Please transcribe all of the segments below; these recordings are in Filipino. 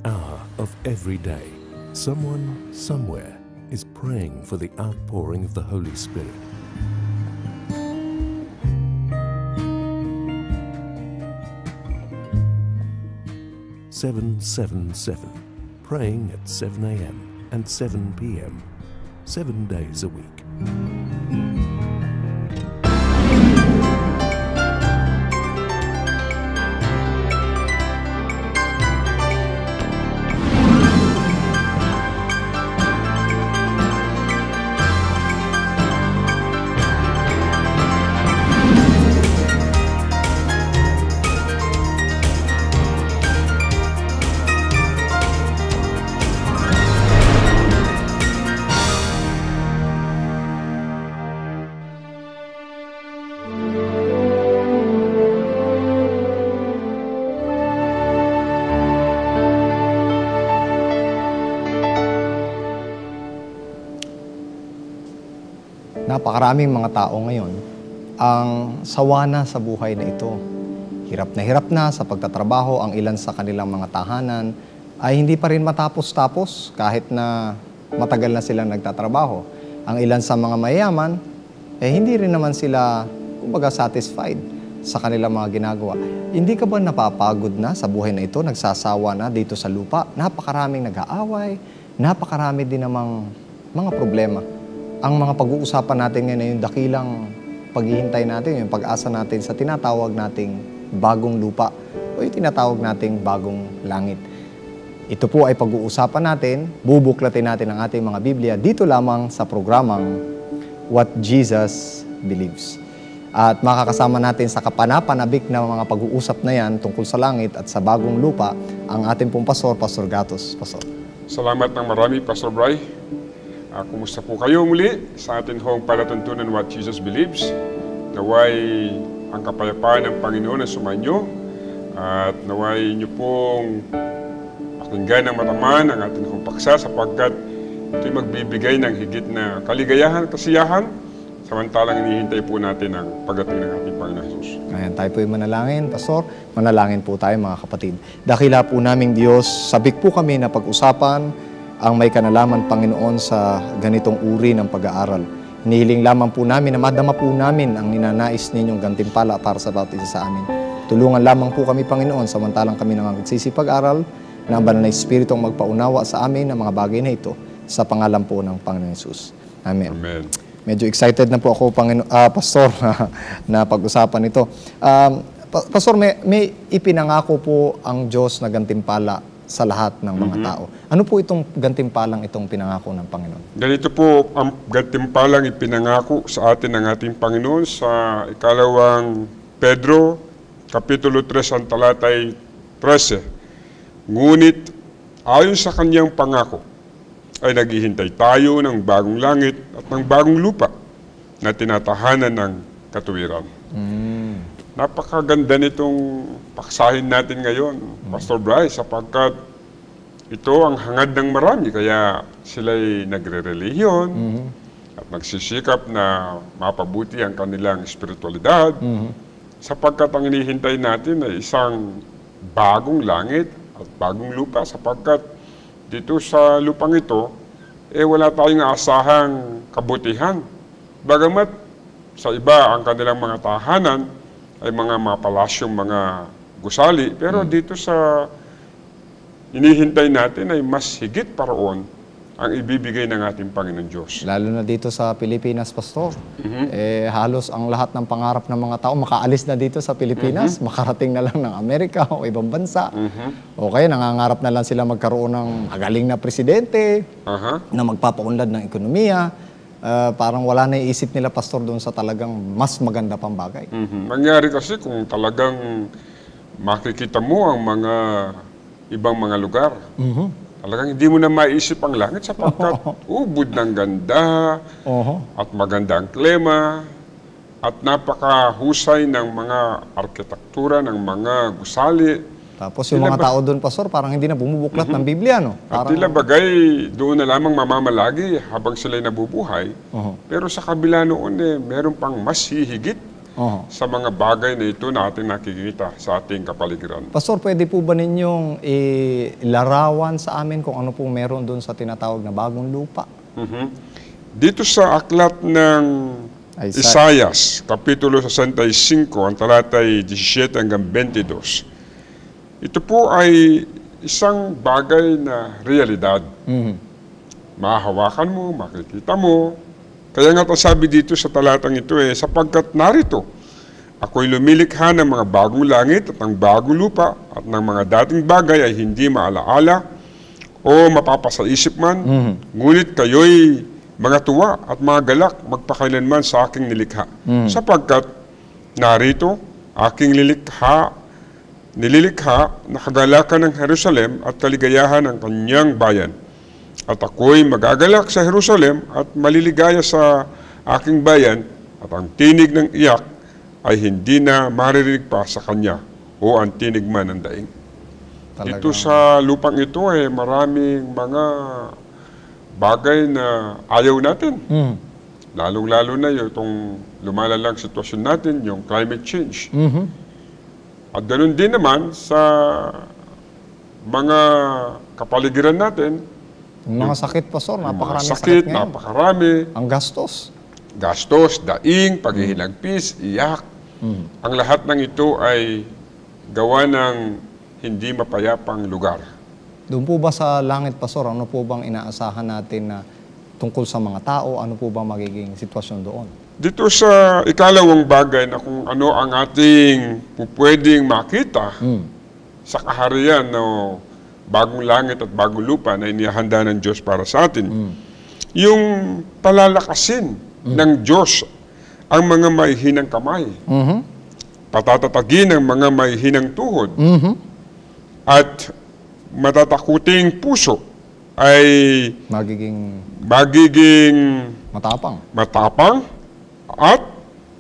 hour of every day, someone, somewhere is praying for the outpouring of the Holy Spirit. "777", praying at 7 a.m. and 7 p.m., 7 days a week. Napakaraming mga tao ngayon ang sawa na sa buhay na ito. Hirap na sa pagtatrabaho, ang ilan sa kanilang mga tahanan ay hindi pa rin matapos-tapos kahit na matagal na silang nagtatrabaho. Ang ilan sa mga mayayaman, hindi rin naman sila, kumbaga, satisfied sa kanilang mga ginagawa. Hindi ka ba napapagod na sa buhay na ito, nagsasawa na dito sa lupa? Napakaraming nag-aaway, napakarami din namang mga problema. Ang mga pag-uusapan natin ngayon ay yung dakilang paghihintay natin, yung pag-asa natin sa tinatawag nating bagong lupa o yung tinatawag nating bagong langit. Ito po ay pag-uusapan natin, bubuklatin natin ang ating mga Biblia dito lamang sa programang What Jesus Believes. At makakasama natin sa kapanapanabik na mga pag-uusap na yan tungkol sa langit at sa bagong lupa ang ating pong pastor, Pastor Gatos. Pastor. Salamat ng marami, Pastor Bry. Kumusta po kayo muli sa ating hong palatuntunan What Jesus Believes? Naway ang kapayapaan ng Panginoon na sumainyo at naway niyo pong pakinggan ng mataman ang ating hong paksa sapagkat ito'y magbibigay ng higit na kaligayahan at kasiyahan samantalang inihintay po natin ang pagdating ng ating Panginoon Jesus. Ayan, tayo po'y manalangin, Pastor. Manalangin po tayo, mga kapatid. Dakila po naming Diyos, sabik po kami na pag-usapan ang may kanalaman, Panginoon, sa ganitong uri ng pag-aaral. Hinihiling lamang po namin na madama po namin ang ninanais ninyong gantimpala para sa bawat isa sa amin. Tulungan lamang po kami, Panginoon, samantalang kami nagsisipag-aral na ang banal na Espiritu ang magpaunawa sa amin ng mga bagay na ito sa pangalan po ng Panginoon Jesus. Amen. Amen. Medyo excited na po ako, Pastor, na pag-usapan ito. Pastor, may ipinangako po ang Diyos na gantimpala sa lahat ng mga tao. Ano po itong gantimpalang itong pinangako ng Panginoon? Ganito po ang gantimpalang ipinangako sa atin ng ating Panginoon sa ikalawang Pedro, Kapitulo 3, ang talatay 13. Ngunit ayon sa kanyang pangako ay naghihintay tayo ng bagong langit at ng bagong lupa na tinatahanan ng katuwiran. Napakaganda nitong paksahin natin ngayon, Pastor Bryce, sapagkat ito ang hangad ng marami. Kaya sila'y nagre-relihiyon at nagsisikap na mapabuti ang kanilang espiritualidad sapagkat ang inihintay natin ay isang bagong langit at bagong lupa sapagkat dito sa lupang ito, wala tayong asahang kabutihan. Bagamat sa iba ang kanilang mga tahanan ay mga mapalasyong mga gusali. Pero dito sa inihintay natin ay mas higit pa roon ang ibibigay ng ating Panginoon Diyos. Lalo na dito sa Pilipinas, Pastor. Halos ang lahat ng pangarap ng mga tao makaalis na dito sa Pilipinas, makarating na lang ng Amerika o ibang bansa. O kaya nangangarap na lang sila magkaroon ng magaling na presidente na magpapaunlad ng ekonomiya. Parang wala na iisip nila, Pastor, doon sa talagang mas maganda pang bagay. Nangyari kasi kung talagang makikita mo ang mga ibang mga lugar, talagang hindi mo na maiisip ang langit sapagkat ubod ng ganda at maganda ang klima at napakahusay ng mga arkitektura, ng mga gusali. Tapos yung mga tao doon, Pastor, parang hindi na bumubuklat ng Biblia, no? At tila bagay doon na lamang mamamalagi habang sila'y nabubuhay. Pero sa kabila noon, meron pang mas hihigit sa mga bagay na ito na ating nakikita sa ating kapaligiran. Pastor, pwede po ba ninyong ilarawan sa amin kung ano po meron doon sa tinatawag na bagong lupa? Dito sa aklat ng Isaias, Kapitulo 65, ang talatay 17 hanggang 22, ito po ay isang bagay na realidad. Mahahawakan mo, makikita mo. Kaya nga sabi dito sa talatang ito sapagkat narito, ako'y lumilikha ng mga bagong langit at ng bagong lupa at ng mga dating bagay ay hindi maalaala o mapapasaisip man, ngunit kayo'y mga tuwa at mga galak magpakailanman sa aking nilikha. Sapagkat narito, aking nililikha na kagalakan ng Jerusalem at kaligayahan ng kanyang bayan. At ako'y magagalak sa Jerusalem at maliligaya sa aking bayan at ang tinig ng iyak ay hindi na maririnig pa sa kanya o ang tinig man ng daing. Dito sa lupang ito maraming mga bagay na ayaw natin. Lalong-lalo na itong lumalalang sitwasyon natin, yung climate change. At ganoon din naman sa mga kapaligiran natin. Yung mga sakit, Pastor, napakaraming sakit ngayon. Napakarami. Ang gastos. Gastos, daing, paghihilagpis, iyak. Ang lahat ng ito ay gawa ng hindi mapayapang lugar. Doon po ba sa langit, Pastor, ano po bang inaasahan natin na tungkol sa mga tao? Ano po ba magiging sitwasyon doon? Dito sa ikalawang bagay na kung ano ang ating pwedeng makita sa kaharian na bagong langit at bagong lupa na inihanda ng Diyos para sa atin, yung palalakasin ng Diyos ang mga mahihinang kamay, patatatagin ang mga mahihinang tuhod, at matatakuting puso ay magiging matapang at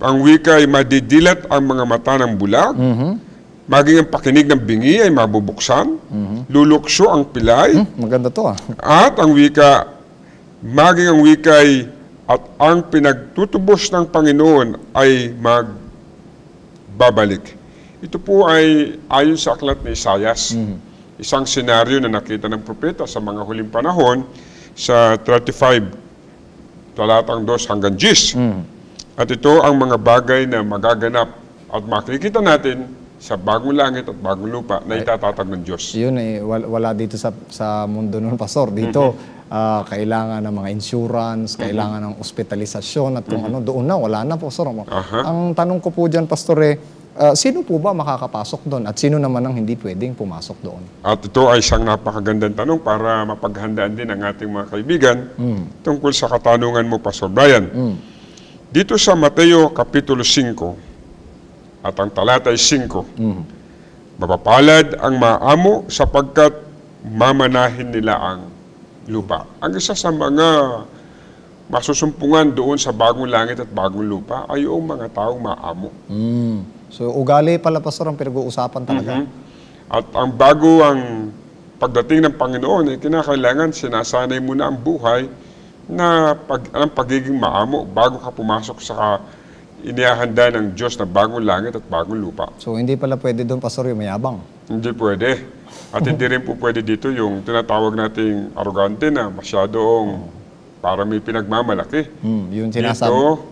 ang wika ay madidilat ang mga mata ng bulag, maging ang pakinig ng bingi ay mabubuksan, lulukso ang pilay, maganda to at ang wika, maging ang wikay at ang pinagtutubos ng Panginoon ay magbabalik. Ito po ay ayon sa aklat ni Isaias. Isang senaryo na nakita ng propeta sa mga huling panahon sa 35, talatang 2 hanggang 10. At ito ang mga bagay na magaganap at makikita natin sa bagong langit at bagong lupa na itatatag ng Diyos. Yun wala dito sa mundo nun, Pastor. Dito, kailangan ng mga insurance, kailangan ng ospitalisasyon at kung ano, doon na, wala na, Pastor. Ang tanong ko po dyan, Pastor, sino po ba makakapasok doon at sino naman ang hindi pwedeng pumasok doon? At ito ay isang napakagandang tanong para mapaghandaan din ang ating mga kaibigan tungkol sa katanungan mo, Pastor Brian. Dito sa Mateo Kapitulo 5 at ang talatay 5, mapapalad ang maamo sapagkat mamanahin nila ang lupa. Ang isa sa mga masusumpungan doon sa bagong langit at bagong lupa ay yung mga taong maamo. So, ugali pala, Pastor, ang pinag-uusapan talaga. At ang bago ang pagdating ng Panginoon, kinakailangan sinasanay mo na ang buhay na ang pagiging maamo bago ka pumasok sa inihahanda ng Diyos na bagong langit at bagong lupa. So, hindi pala pwede doon, Pastor, yung mayabang? Hindi pwede. At hindi rin po pwede dito yung tinatawag nating arrogante na masyadong parang may pinagmamalaki. Yung sinasabi. Dito,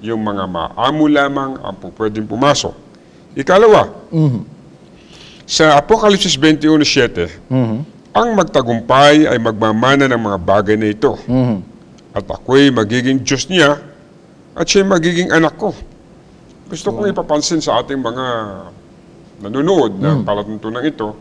yung mga maamo lamang ang pwedeng pumasok. Ikalawa, sa Apokalipsis 21:7, ang magtagumpay ay magmamana ng mga bagay na ito. At ako'y magiging Diyos niya at siya'y magiging anak ko. Gusto kong ipapansin sa ating mga nanonood ng palatuntunan ito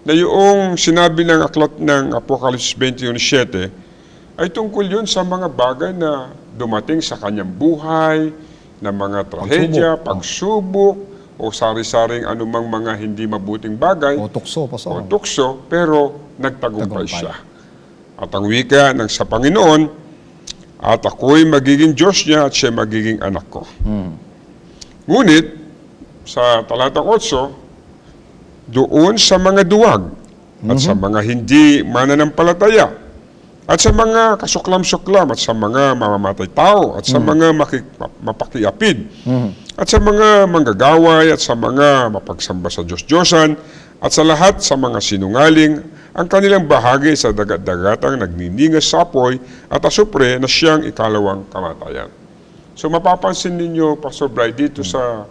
na yung sinabi ng aklat ng Apokalipsis 21:7 ay tungkol yun sa mga bagay na dumating sa kanyang buhay, na mga trahedya, pagsubok, o sari-saring anumang mga hindi mabuting bagay. O tukso, Pastor. O tukso, pero nagtagumpay siya. At ang wika ng sa Panginoon, at ako'y magiging Diyos niya at siya magiging anak ko. Ngunit, sa talatang 8, doon sa mga duwag, at sa mga hindi mananampalataya, at sa mga kasuklam-suklam, at sa mga mamamatay tao, at sa mga mapakiapid, at sa mga manggagaway at sa mga mapagsamba sa Diyos-Diyosan at sa lahat sa mga sinungaling ang kanilang bahagi sa dagat-dagatang nagniningas sa apoy at asupre na siyang ikalawang kamatayan. So mapapansin ninyo, Pastor Bry, dito sa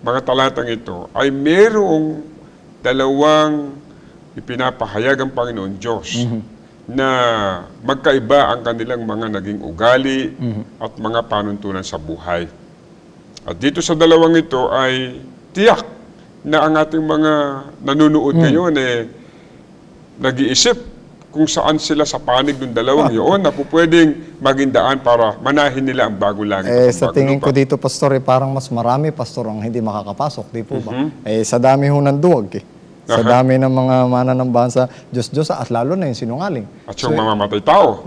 mga talatang ito ay merong dalawang ipinapahayag ang Panginoon Diyos na magkaiba ang kanilang mga naging ugali at mga panuntunan sa buhay. At dito sa dalawang ito ay tiyak na ang ating mga nanonood ngayon nag-iisip kung saan sila sa panig ng dalawang yun na po pwedeng maging daan para manahin nila ang bagong langit. Sa tingin ko dito, Pastor, parang mas marami, Pastor, ang hindi makakapasok, di po ba? Sa dami ho ng duwag, sa dami ng mga mananambahan sa Diyos-Diyos at lalo na yung sinungaling. At yung mamamatay tao,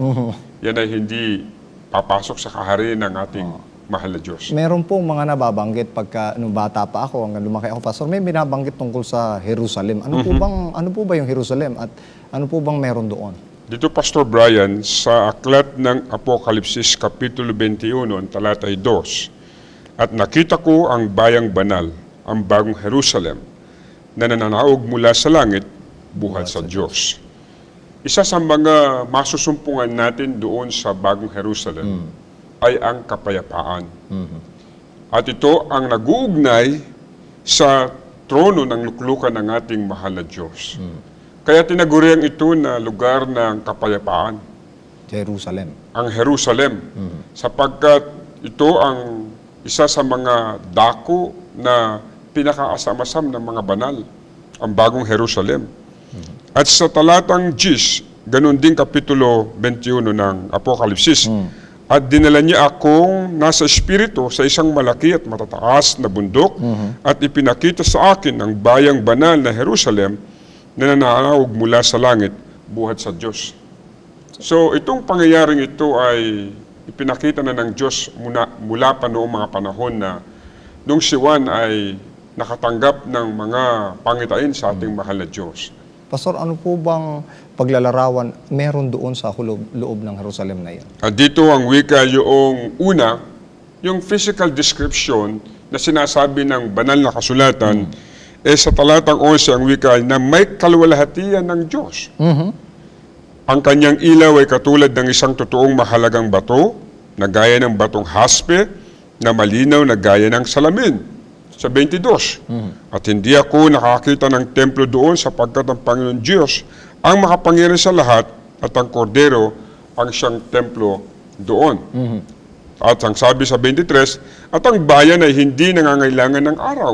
yan ay hindi papasok sa kaharian ng ating mahal na Diyos. Meron pong mga nababanggit pagka nung bata pa ako, hanggang lumaki ako, Pastor, may binabanggit tungkol sa Jerusalem. Ano po ba yung Jerusalem at ano po bang meron doon? Dito, Pastor Brian, sa aklat ng Apokalipsis, Kapitulo 21, talatay 2, at nakita ko ang bayang banal, ang bagong Jerusalem, na nananaog mula sa langit, buhat sa Diyos. Isa sa mga masusumpungan natin doon sa bagong Jerusalem ay ang kapayapaan. At ito ang nag-uugnay sa trono ng luklukan ng ating mahal na Diyos. Kaya tinaguriang ito na lugar ng kapayapaan. Jerusalem. Ang Jerusalem. Sapagkat ito ang isa sa mga dako na pinakaasam-asam ng mga banal. Ang bagong Jerusalem. At sa talatang 10, ganun din Kapitulo 21 ng Apokalipsis, at dinala niya akong nasa espiritu sa isang malaki at matataas na bundok at ipinakita sa akin ang bayang banal na Jerusalem na nananaog mula sa langit buhat sa Diyos. So itong pangyayaring ito ay ipinakita na ng Diyos mula pa noong mga panahon na nung si Juan ay nakatanggap ng mga pangitain sa ating mahal na Diyos. Pastor, ano po bang paglalarawan meron doon sa loob ng Jerusalem na yan? At dito ang wika yung una, yung physical description na sinasabi ng banal na kasulatan, sa talatang 11 ang wika na may kaluwalhatian ng Diyos. Ang kanyang ilaw ay katulad ng isang totoong mahalagang bato, na gaya ng batong haspe, na malinaw na gaya ng salamin. Sa 22. At hindi ako nakakita ng templo doon sapagkat ang Panginoon Diyos ang makapangyarihan sa lahat at ang kordero ang siyang templo doon. At ang sabi sa 23, at ang bayan ay hindi nangangailangan ng araw.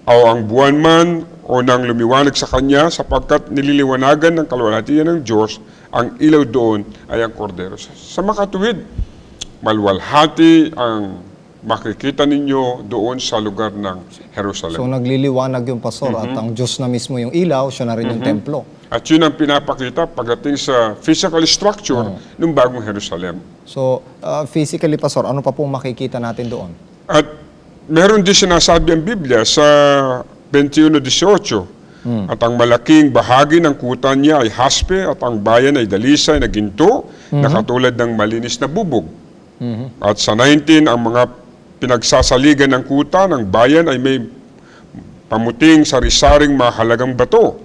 O ang buwan man o nang lumiwanag sa kanya sapagkat nililiwanagan ng kaluwalhatian ng Diyos, ang ilaw doon ay ang kordero. Sa makatuwid, maluwalhati ang makikita ninyo doon sa lugar ng Jerusalem. So nagliliwanag yung Pastor at ang Diyos na mismo yung ilaw, siya na rin yung templo. At yun ang pinapakita pagdating sa physical structure ng bagong Jerusalem. So physically, Pastor, ano pa pong makikita natin doon? At meron din sinasabi ang Biblia sa 21:18. At ang malaking bahagi ng kuta niya ay haspe at ang bayan ay dalisay na ginto na katulad ng malinis na bubog. At sa 19, ang mga pinagsasaligan ng kuta ng bayan ay may pamuting sari-saring mahalagang bato.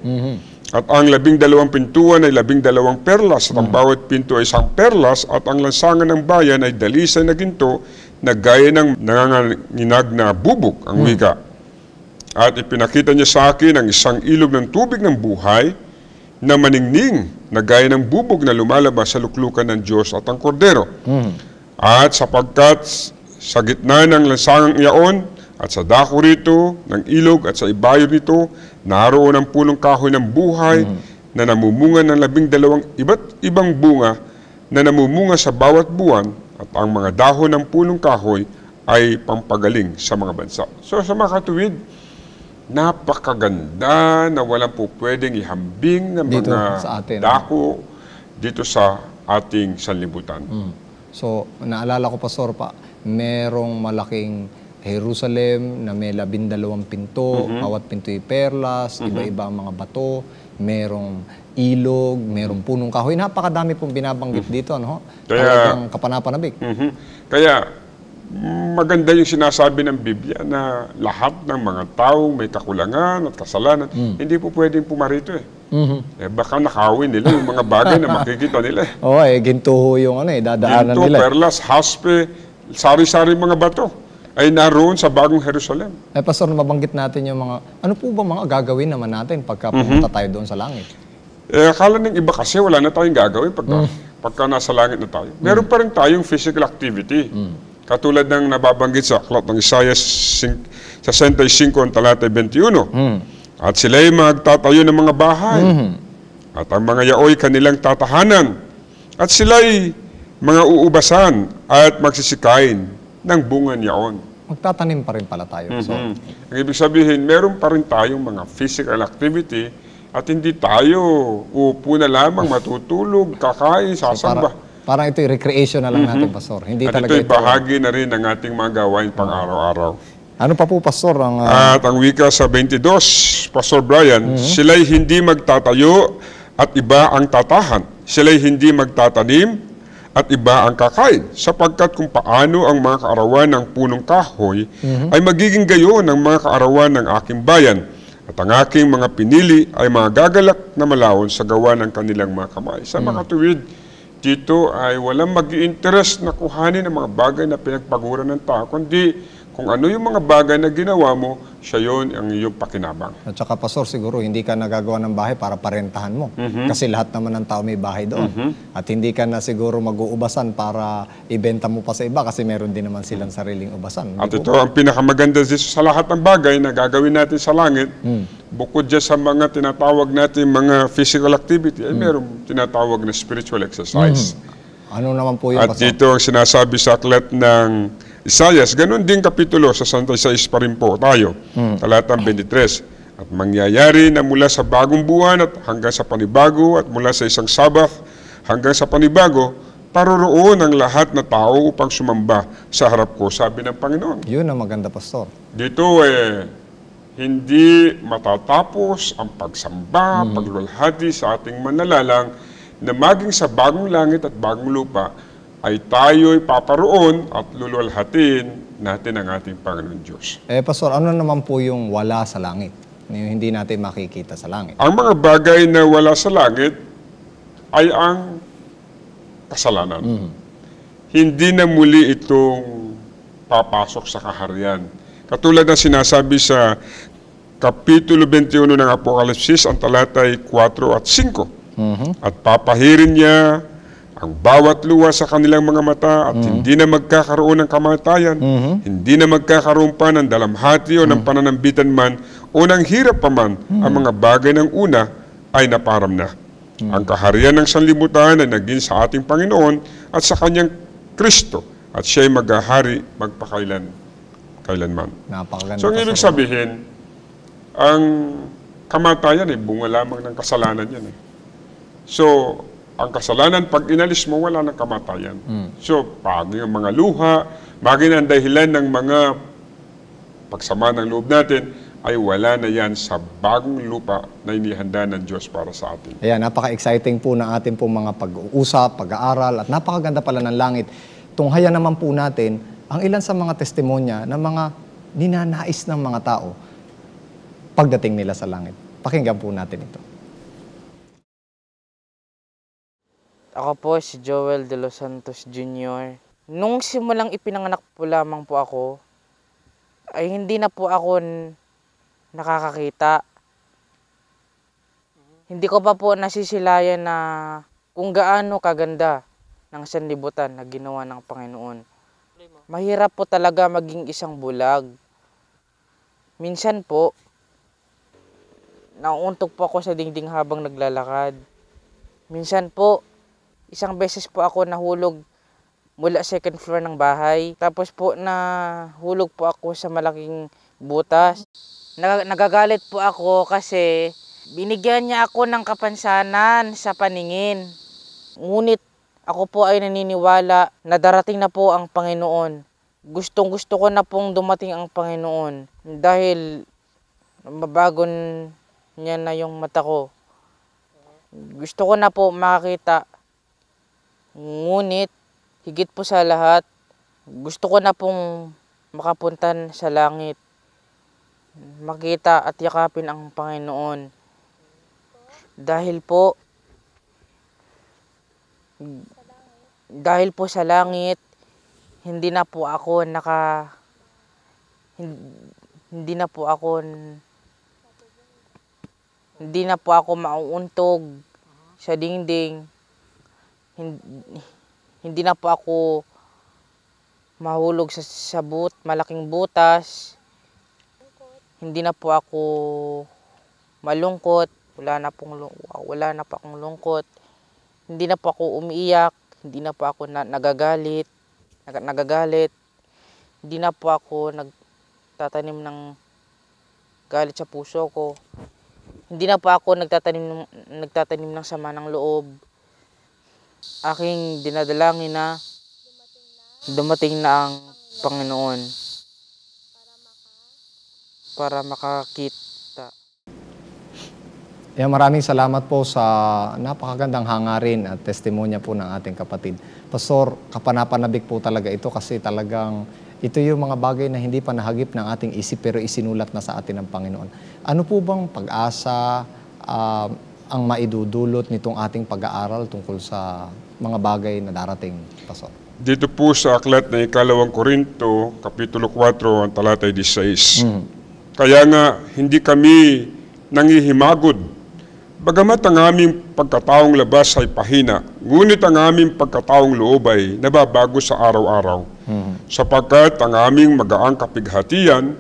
At ang 12 pintuan ay 12 perlas at ang bawat pinto ay isang perlas at ang lansangan ng bayan ay dalisay na ginto na gaya ng nanganginag na bubog ang wika. At ipinakita niya sa akin ang isang ilog ng tubig ng buhay na maningning na gaya ng bubog na lumalabas sa luklukan ng Diyos at ang kordero. At sapagkat sa gitna ng lansangang iyaon at sa dako rito ng ilog at sa ibayo nito, naroon ang punong kahoy ng buhay na namumunga ng 12 iba't ibang bunga na namumunga sa bawat buwan at ang mga dahon ng punong kahoy ay pampagaling sa mga bansa. So sa mga katuwid, napakaganda na walang po pwedeng ihambing ng Dito, mga sa atin. dako dito sa ating sanlibutan. So naalala ko, Pastor, merong malaking Jerusalem na may 12 pinto, bawat pinto ay perlas, iba-iba ang mga bato, merong ilog, merong punong kahoy. Napakadami pong binabanggit dito, ano? Talagang kapanapanabik. Kaya maganda yung sinasabi ng Biblia na lahat ng mga taong may kakulangan at kasalanan, hindi po pwedeng pumarito eh. Baka nakawin nila yung mga bagay na makikita nila eh. Oo, ginto yung dadaanan Ginto, nila. perlas, haspe, sari-sari mga bato ay naroon sa bagong Jerusalem. Pastor, mabanggit natin yung mga, ano po ba mga gagawin naman natin pagka pumunta tayo doon sa langit? Akala ng iba kasi wala na tayong gagawin pagka nasa langit na tayo. Meron pa rin tayong physical activity. Katulad ng nababanggit sa aklat ng Isaiah 65 ang talata 21. At sila'y magtatayo ng mga bahay. At ang mga yaoy kanilang tatahanan. At sila'y mga uubasan at magsisikain ng bungan yaon. Magtatanim pa rin pala tayo. So, Ang ibig sabihin, meron pa rin tayong mga physical activity at hindi tayo upo na lamang matutulog, kakain, sasamba. parang ito yung recreation na lang natin, Pastor. Hindi At talaga ito'y bahagi na rin ng ating mga gawain pang-araw-araw. Ano pa po, Pastor? At ang wika sa 22, Pastor Brian, sila'y hindi magtatayo at iba ang tatahan. Sila'y hindi magtatanim at iba ang kakain. Sapagkat kung paano ang mga kaarawan ng punong kahoy ay magiging gayon ng mga kaarawan ng aking bayan. At ang aking mga pinili ay mga gagalak na malawon sa gawa ng kanilang mga kamay. Sa mga tuwid, dito ay walang mag-i-interest na kuhanin ang mga bagay na pinagpaguran ng tao, kundi kung ano yung mga bagay na ginawa mo, siya yun ang iyong pakinabang. At saka, Pastor, siguro hindi ka nagagawa ng bahay para parentahan mo. Kasi lahat naman ng tao may bahay doon. At hindi ka na siguro mag-uubasan para ibenta mo pa sa iba kasi meron din naman silang sariling ubasan. At ito ang pinakamaganda dito sa lahat ng bagay na gagawin natin sa langit, bukod dyan sa mga tinatawag natin mga physical activity, ay meron tinatawag na spiritual exercise. Ano naman po yung At dito ang sinasabi sa aklat ng Isaiah, ganun din kapitulo sa 66 pa rin po tayo, talatang 23. At mangyayari na mula sa bagong buwan at hanggang sa panibago at mula sa isang Sabath hanggang sa panibago, paroroon ang lahat na tao upang sumamba sa harap ko, sabi ng Panginoon. Yun ang maganda, Pastor. Dito hindi matatapos ang pagsamba, paglulhati sa ating manlalalang na maging sa bagong langit at bagong lupa ay tayo'y paparoon at lululhatin natin ang ating Panginoon Diyos. Pastor, ano naman po yung wala sa langit? Yung hindi natin makikita sa langit. Ang mga bagay na wala sa langit ay ang kasalanan. Hindi na muli itong papasok sa kaharian. Katulad ng sinasabi sa Kapitulo 21 ng Apokalipsis, ang talatay 4 at 5. At papahirin niya ang bawat luha sa kanilang mga mata at hindi na magkakaroon ng kamatayan, hindi na magkakaroon pa ng dalamhati o ng pananambitan man o ng hirap pa man, ang mga bagay ng una ay naparam na. Ang kaharian ng sanlibutan ay naging sa ating Panginoon at sa kanyang Kristo at siya'y maghahari kailanman. Napakaganda. So, ang ibig sabihin, ang kamatayan ay bunga lamang ng kasalanan yan. So, ang kasalanan, pag inalis mo, wala ng kamatayan. So, pag yung mga luha, maging ang dahilan ng mga pagsama ng loob natin, ay wala na yan sa bagong lupa na inihanda ng Diyos para sa atin. Ayan, napaka-exciting po ng ating pong mga pag-uusap, pag-aaral, at napakaganda pala ng langit. Tunghayan naman po natin ang ilan sa mga testimonya ng mga ninanais ng mga tao pagdating nila sa langit. Pakinggan po natin ito. Ako po si Joel De Los Santos Jr. Nung simulang ipinanganak po lamang po ako, ay hindi na po ako nakakakita. Hindi ko pa po nasisilayan na kung gaano kaganda ng sanlibutan na ginawa ng Panginoon. Mahirap po talaga maging isang bulag. Minsan po, nauuntog po ako sa dingding habang naglalakad. Minsan po, isang beses po ako nahulog mula second floor ng bahay. Tapos po nahulog po ako sa malaking butas. Nagagalit po ako kasi binigyan niya ako ng kapansanan sa paningin. Ngunit ako po ay naniniwala na darating na po ang Panginoon. Gustong-gusto ko na pong dumating ang Panginoon dahil mabago niya na yung mata ko. Gusto ko na po makakita. Ngunit, higit po sa lahat, Gusto ko na pong makapunta sa langit, makita at yakapin ang Panginoon. Dahil po sa langit, hindi na po ako mauuntog sa dingding. Hindi na po ako mahulog sa malaking butas. Hindi na po ako malungkot. Wala na po akong lungkot. Hindi na po ako umiiyak. Hindi na po ako nagagalit. Hindi na po ako nagtatanim ng galit sa puso ko. Hindi na po ako nagtatanim ng sama ng loob. Aking dinadalangin na dumating na ang Panginoon para makakita. Maraming salamat po sa napakagandang hangarin at testimonya po ng ating kapatid. Pastor, kapanapanabik po talaga ito kasi talagang ito yung mga bagay na hindi pa nahagip ng ating isip pero isinulat na sa atin ng Panginoon. Ano po bang pag-asa ang maidudulot nitong ating pag-aaral tungkol sa mga bagay na darating, Pastor? Dito po sa aklat na Ikalawang Korinto, Kapitulo 4, ang talatay 16. Kaya nga, hindi kami nangihimagod. Bagamat ang aming pagkataong labas ay pahina, ngunit ang aming pagkataong loob ay nababago sa araw-araw. Sapagkat ang aming magaang kapighatian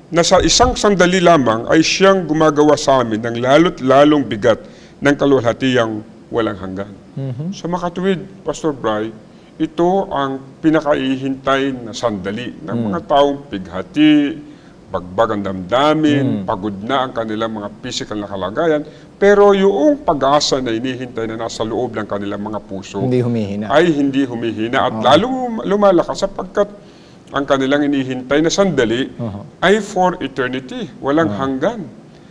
na sa isang sandali lamang ay siyang gumagawa sa amin ng lalo't lalong bigat ng kaluwalhatiang walang hanggan. Sa makatuwid, Pastor Bry, ito ang pinakaihintay na sandali ng mga taong pighati, bagbag ang damdamin, pagod na ang kanilang mga physical na kalagayan, pero yung pag-asa na inihintay na nasa loob ng kanilang mga puso Hindi humihina. ay hindi humihina at lalong lumalakas sapagkat ang kanilang inihintay na sandali ay for eternity, walang hanggan.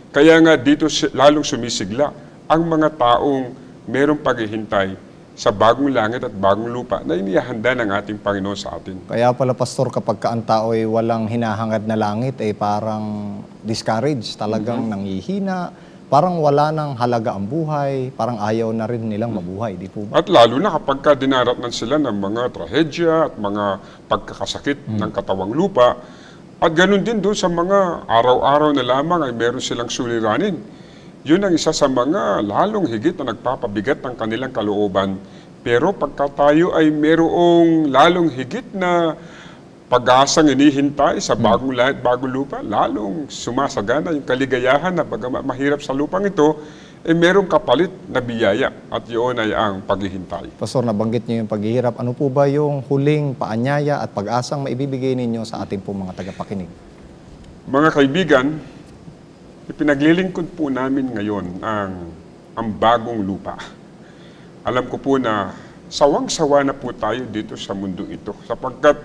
Kaya nga dito lalong sumisigla ang mga taong merong paghihintay sa bagong langit at bagong lupa na inihahanda ng ating Panginoon sa atin. Kaya pala, Pastor, kapag ang tao ay walang hinahangad na langit, parang discouraged, talagang nangihina, parang wala nang halaga ang buhay, parang ayaw na rin nilang mabuhay, di po ba? At lalo na kapag dinaratnan sila ng mga trahedya at mga pagkakasakit ng katawang lupa, at ganun din doon sa mga araw-araw na lamang ay meron silang suliranin. Yun ang isa sa mga lalong higit na nagpapabigat ng kanilang kalooban. Pero pagka tayo ay merong lalong higit na pag-asang inihintay sa bagong langit, bagong lupa, lalong sumasagana yung kaligayahan na bagamat mahirap sa lupang ito, merong kapalit na biyaya at yun ay ang paghihintay. Pastor, nabanggit niyo yung paghihirap. Ano po ba yung huling paanyaya at pag-asang maibibigay ninyo sa ating po mga tagapakinig? Mga kaibigan, ipinaglilingkod po namin ngayon ang bagong lupa. Alam ko po na sawang-sawa na po tayo dito sa mundo ito sapagkat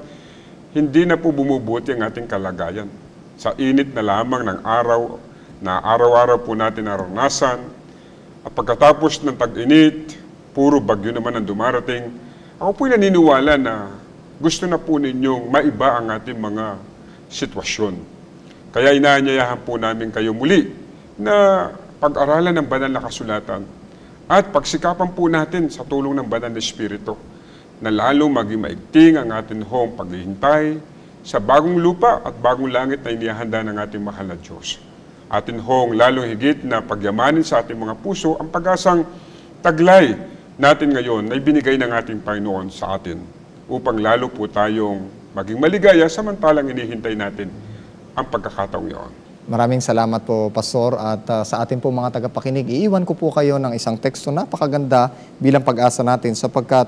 hindi na po bumubuti ang ating kalagayan. Sa init na lamang ng araw, na araw-araw po natin naranasan, at pagkatapos ng tag-init, puro bagyo naman ang dumarating, ako po'y naniniwala na gusto na po ninyong maiba ang ating mga sitwasyon. Kaya inaanyayahan po namin kayo muli na pag-aralan ng banal na kasulatan at pagsikapan po natin sa tulong ng banal na Espiritu na lalong maging maigting ang ating hong paghihintay sa bagong lupa at bagong langit na inihahanda ng ating mahal na Diyos. Atin hong lalong higit na pagyamanin sa ating mga puso ang pag-asang taglay natin ngayon na ibinigay ng ating Panginoon sa atin upang lalo po tayong maging maligaya samantalang inihintay natin ang pagkakataong iyon. Maraming salamat po, Pastor. At sa ating po mga tagapakinig, iiwan ko po kayo ng isang teksto napakaganda bilang pag-asa natin sapagkat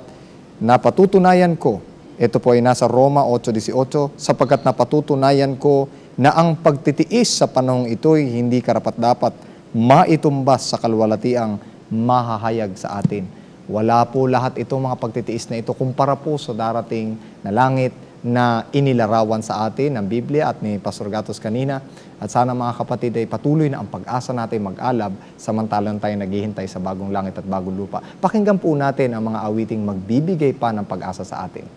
napatutunayan ko, ito po ay nasa Roma 8:18, sapagkat napatutunayan ko na ang pagtitiis sa panahong ito'y hindi karapat-dapat maitumbas sa kaluwalhatiang mahahayag sa atin. Wala po lahat itong mga pagtitiis na ito kumpara po sa darating na langit na inilarawan sa atin ng Biblia at ni Pastor Gatos kanina. At sana mga kapatid ay patuloy na ang pag-asa natin mag-alab samantalang tayo naghihintay sa bagong langit at bagong lupa. Pakinggan po natin ang mga awiting magbibigay pa ng pag-asa sa atin.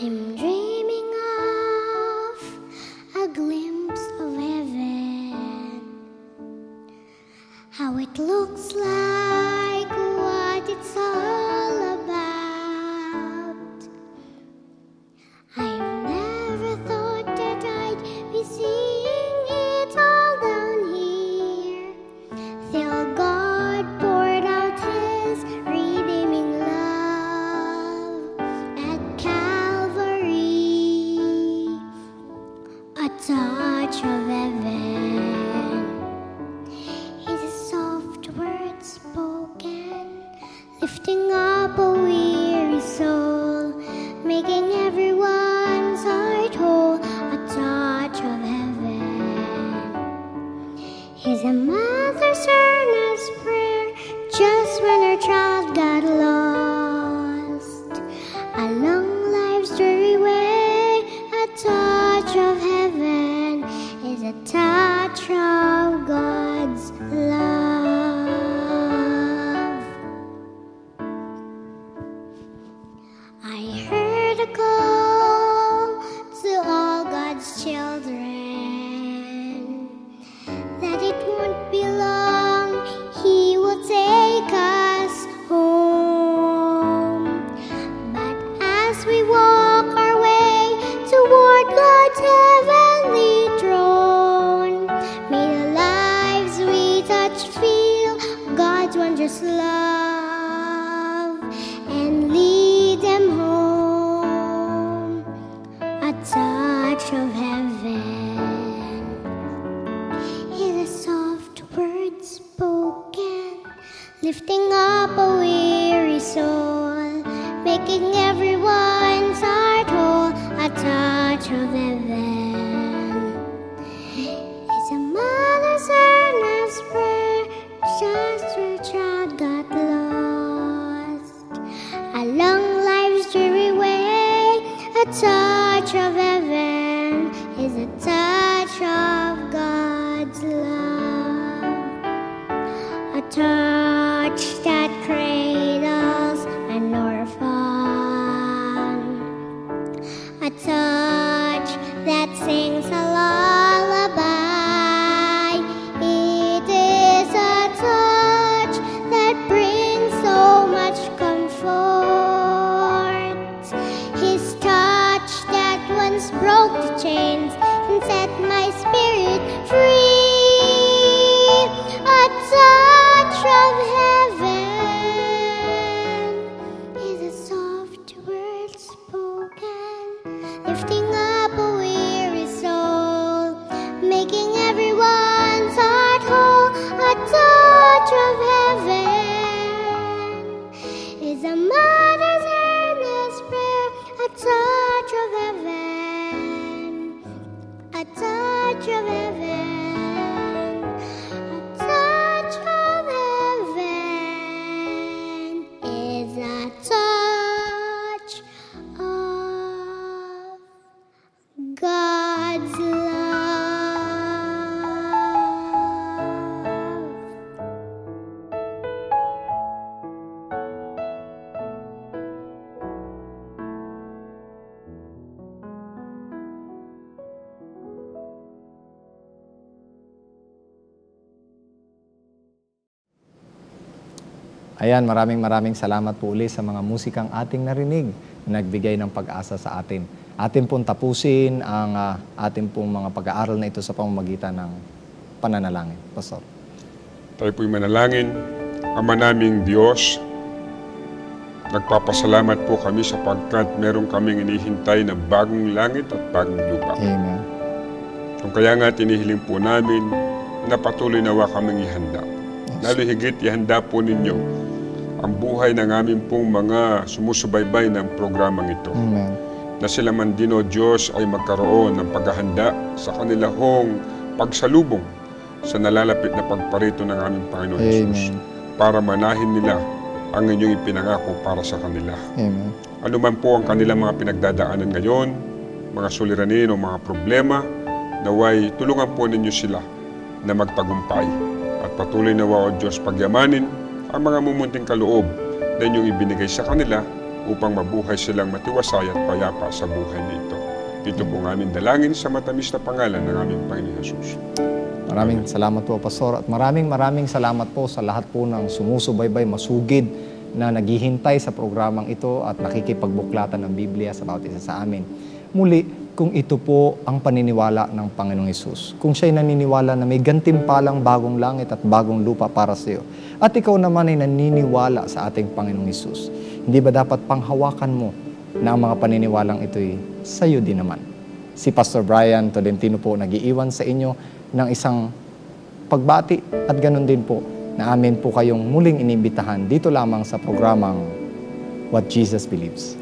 I'm dreaming of a glimpse of heaven, how it looks like, what it's all about. I've never thought that I'd be seeing it all down here, till God poured out His redeeming love at Calvary. A touch of heaven is a soft word spoken, lifting up a weary soul, making everyone's heart whole. A touch of heaven is a mother's earnest prayer just when her child got lost along life's dreary way. A touch of heaven is a touch of God's love. I heard a call to all God's children, that it won't be long, He will take us home. But as we walk our way toward God's heavenly throne, may the lives we touch feel God's wondrous love and lead them home. A touch of heaven is a soft word spoken, lifting up a weary soul, making everyone's heart whole. A touch of heaven is a mother's earnest prayer just when a child got lost along life's dreary way. A touch of heaven is a touch of God's love. A touch that cradles an orphan. A touch that sings a lullaby. It is a touch that brings so much comfort. His touch that once broke the chains and set my spirit free. A touch of heaven is a soft word spoken, lifting up a weary soul, making everyone's heart whole. A touch of heaven is a mother's earnest prayer. A touch of heaven, a touch of heaven, a touch of heaven is a touch of God's love. Ayan, maraming salamat po ulit sa mga musikang ating narinig na nagbigay ng pag-asa sa atin. Atin pong tapusin ang ating pong mga pag-aaral na ito sa pamamagitan ng pananalangin. Pastor. Tayo po'y manalangin. Ama naming Diyos, nagpapasalamat po kami sapagkat meron kaming inihintay na bagong langit at bagong lupa. Amen. Kung kaya nga tinihiling po namin na patuloy nawa kaming ihanda. Lalo higit ihanda po ninyo ang buhay ng aming pong mga sumusubaybay ng programang ito. Amen. Na sila man din o Diyos ay magkaroon ng paghahanda sa kanilahong pagsalubong sa nalalapit na pagparito ng aming Panginoon Jesus para manahin nila ang inyong ipinangako para sa kanila. Amen. Ano man po ang kanilang mga pinagdadaanan ngayon, mga suliranin o mga problema, naway tulungan po ninyo sila na magtagumpay. At patuloy nawa o Diyos pagyamanin ang mga mumunting kaloob na inyong ibinigay sa kanila upang mabuhay silang matiwasay at payapa sa buhay nito. Ito po ang aming dalangin sa matamis na pangalan ng aming Panginoon Jesus. Maraming salamat po, Pastor. At maraming salamat po sa lahat po ng sumusubaybay, masugid na naghihintay sa programang ito at nakikipagbuklatan ng Biblia sa bawat isa sa amin. Muli, kung ito po ang paniniwala ng Panginoong Hesus, kung siya'y naniniwala na may gantimpalang bagong langit at bagong lupa para sa iyo, at ikaw naman ay naniniwala sa ating Panginoong Hesus, hindi ba dapat panghawakan mo na ang mga paniniwalang ito'y sa iyo din naman? Si Pastor Brian Tolentino po nag-iiwan sa inyo ng isang pagbati at ganun din po na amin po kayong muling inibitahan dito lamang sa programang What Jesus Believes.